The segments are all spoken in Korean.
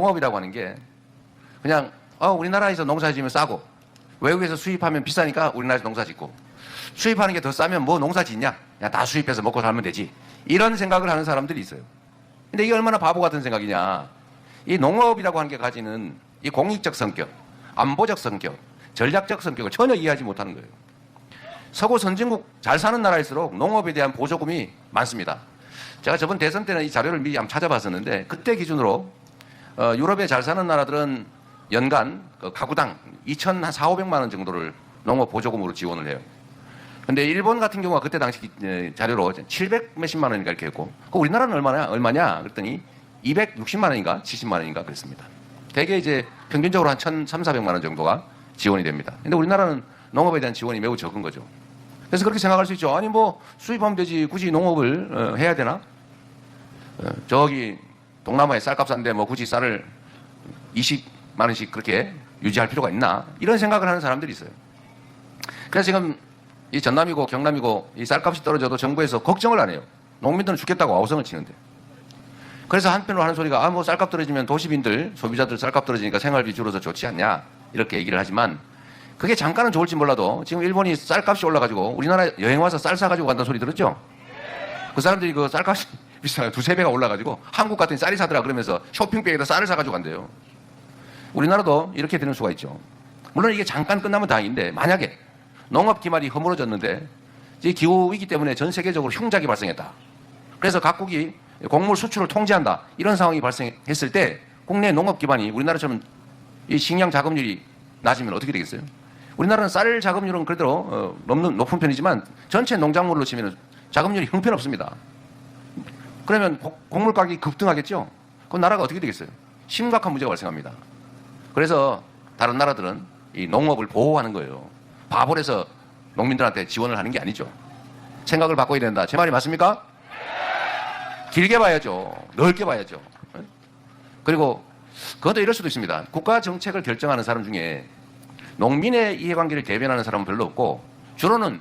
농업이라고 하는 게 그냥 우리나라에서 농사 지으면 싸고 외국에서 수입하면 비싸니까 우리나라에서 농사 짓고 수입하는 게 더 싸면 뭐 농사 짓냐? 야, 다 수입해서 먹고 살면 되지. 이런 생각을 하는 사람들이 있어요. 근데 이게 얼마나 바보 같은 생각이냐. 이 농업이라고 하는 게 가지는 이 공익적 성격, 안보적 성격, 전략적 성격을 전혀 이해하지 못하는 거예요. 서구 선진국 잘 사는 나라일수록 농업에 대한 보조금이 많습니다. 제가 저번 대선 때는 이 자료를 미리 한번 찾아봤었는데 그때 기준으로 유럽에 잘 사는 나라들은 연간 가구당 2,400~500만 원 정도를 농업 보조금으로 지원을 해요. 근데 일본 같은 경우가 그때 당시 자료로 700 몇십만 원인가 이렇게 했고 우리나라는 얼마냐 그랬더니 260만 원인가 70만 원인가 그랬습니다. 대개 이제 평균적으로 한 1,300~400만 원 정도가 지원이 됩니다. 근데 우리나라는 농업에 대한 지원이 매우 적은 거죠. 그래서 그렇게 생각할 수 있죠. 아니 뭐 수입하면 되지 굳이 농업을 해야 되나? 저기 동남아에 쌀값 싼데 뭐 굳이 쌀을 20만 원씩 그렇게 유지할 필요가 있나? 이런 생각을 하는 사람들이 있어요. 그래서 지금 이 전남이고 경남이고 이 쌀값이 떨어져도 정부에서 걱정을 안 해요. 농민들은 죽겠다고 아우성을 치는데. 그래서 한편으로 하는 소리가 뭐 쌀값 떨어지면 도시민들, 소비자들 쌀값 떨어지니까 생활비 줄어서 좋지 않냐? 이렇게 얘기를 하지만 그게 잠깐은 좋을지 몰라도 지금 일본이 쌀값이 올라가지고 우리나라 여행 와서 쌀 사가지고 간다는 소리 들었죠? 그 사람들이 그 쌀값이 비싸요. 2~3배가 올라가지고 한국 같은 쌀이 사더라 그러면서 쇼핑백에다 쌀을 사가지고 간대요. 우리나라도 이렇게 되는 수가 있죠. 물론 이게 잠깐 끝나면 다행인데 만약에 농업 기반이 허물어졌는데 이 기후위기 때문에 전 세계적으로 흉작이 발생했다. 그래서 각국이 곡물 수출을 통제한다. 이런 상황이 발생했을 때 국내 농업 기반이 우리나라처럼 이 식량 자급률이 낮으면 어떻게 되겠어요? 우리나라는 쌀 자급률은 그래도 높은 편이지만 전체 농작물로 치면 자급률이 형편없습니다. 그러면 곡물 가격이 급등하겠죠? 그럼 나라가 어떻게 되겠어요? 심각한 문제가 발생합니다. 그래서 다른 나라들은 이 농업을 보호하는 거예요. 바보라서 농민들한테 지원을 하는 게 아니죠. 생각을 바꿔야 된다. 제 말이 맞습니까? 길게 봐야죠. 넓게 봐야죠. 그리고 그것도 이럴 수도 있습니다. 국가 정책을 결정하는 사람 중에 농민의 이해관계를 대변하는 사람은 별로 없고 주로는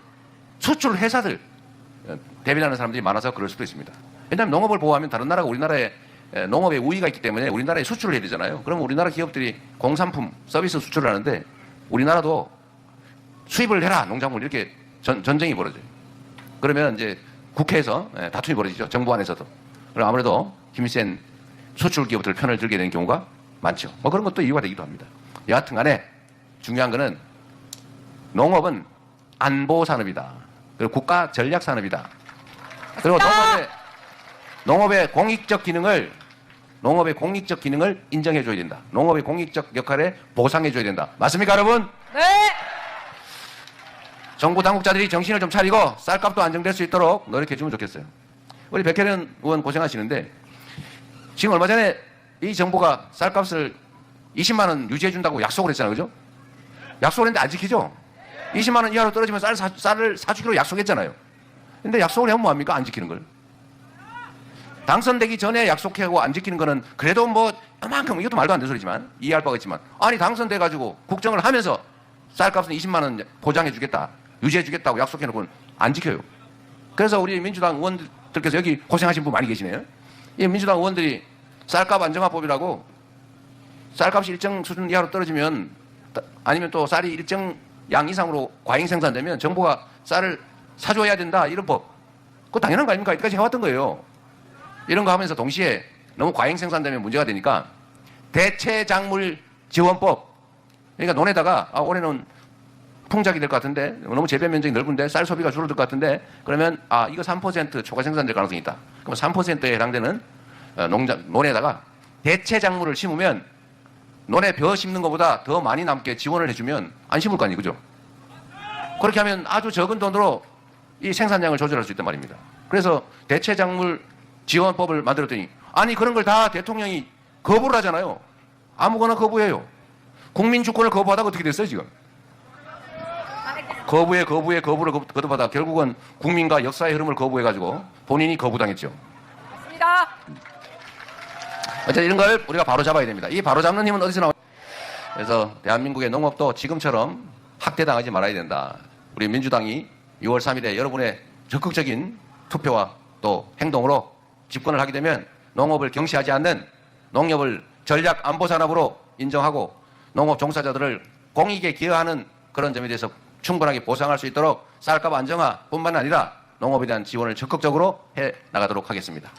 수출 회사들 대변하는 사람들이 많아서 그럴 수도 있습니다. 왜냐하면 농업을 보호하면 다른 나라가 우리나라에 농업에 우위가 있기 때문에 우리나라에 수출을 해야 되잖아요. 그럼 우리나라 기업들이 공산품, 서비스 수출을 하는데 우리나라도 수입을 해라, 농작물 이렇게 전쟁이 벌어져요. 그러면 이제 국회에서 다툼이 벌어지죠. 정부 안에서도. 그럼 아무래도 힘이 센 수출 기업들 편을 들게 되는 경우가 많죠. 뭐 그런 것도 이유가 되기도 합니다. 여하튼 간에 중요한 거는 농업은 안보 산업이다. 그리고 국가 전략 산업이다. 그리고 농업의 공익적 기능을 인정해 줘야 된다. 농업의 공익적 역할에 보상해 줘야 된다. 맞습니까, 여러분? 네. 정부 당국자들이 정신을 좀 차리고 쌀값도 안정될 수 있도록 노력해 주면 좋겠어요. 우리 백혜련 의원 고생하시는데 지금 얼마 전에 이 정부가 쌀값을 20만 원 유지해 준다고 약속을 했잖아요. 그죠? 약속을 했는데 안 지키죠? 20만 원 이하로 떨어지면 쌀을 사주기로 약속했잖아요. 근데 약속을 하면 뭐합니까? 안 지키는 걸. 당선되기 전에 약속하고 안 지키는 거는 그래도 뭐 그만큼 이것도 말도 안 되는 소리지만 이해할 바가 있지만 아니 당선돼가지고 국정을 하면서 쌀값은 20만 원 보장해 주겠다. 유지해 주겠다고 약속해놓고는 안 지켜요. 그래서 우리 민주당 의원들께서 여기 고생하신 분 많이 계시네요. 이 민주당 의원들이 쌀값 안정화법이라고 쌀값이 일정 수준 이하로 떨어지면 아니면 또 쌀이 일정 양 이상으로 과잉 생산되면 정부가 쌀을 사줘야 된다 이런 법. 그거 당연한 거 아닙니까? 이때까지 해왔던 거예요. 이런 거 하면서 동시에 너무 과잉 생산되면 문제가 되니까 대체작물 지원법. 그러니까 논에다가 올해는 풍작이 될 것 같은데 너무 재배 면적이 넓은데 쌀 소비가 줄어들 것 같은데 그러면 이거 3% 초과 생산될 가능성이 있다. 그럼 3%에 해당되는 논에다가 대체작물을 심으면 논에 벼 심는 것보다 더 많이 남게 지원을 해주면 안 심을 거 아니에요. 그죠? 그렇게 하면 아주 적은 돈으로 이 생산량을 조절할 수 있단 말입니다. 그래서 대체작물 지원법을 만들었더니 아니 그런 걸 다 대통령이 거부를 하잖아요. 아무거나 거부해요. 국민 주권을 거부하다가 어떻게 됐어요 지금? 거부를 거듭하다 결국은 국민과 역사의 흐름을 거부해가지고 본인이 거부당했죠. 맞습니다. 어쨌든 이런 걸 우리가 바로 잡아야 됩니다. 이 바로 잡는 힘은 어디서 나와요? 그래서 대한민국의 농업도 지금처럼 학대당하지 말아야 된다. 우리 민주당이 6월 3일에 여러분의 적극적인 투표와 또 행동으로 집권을 하게 되면 농업을 경시하지 않는 농협을 전략 안보 산업으로 인정하고 농업 종사자들을 공익에 기여하는 그런 점에 대해서 충분하게 보상할 수 있도록 쌀값 안정화뿐만 아니라 농업에 대한 지원을 적극적으로 해 나가도록 하겠습니다.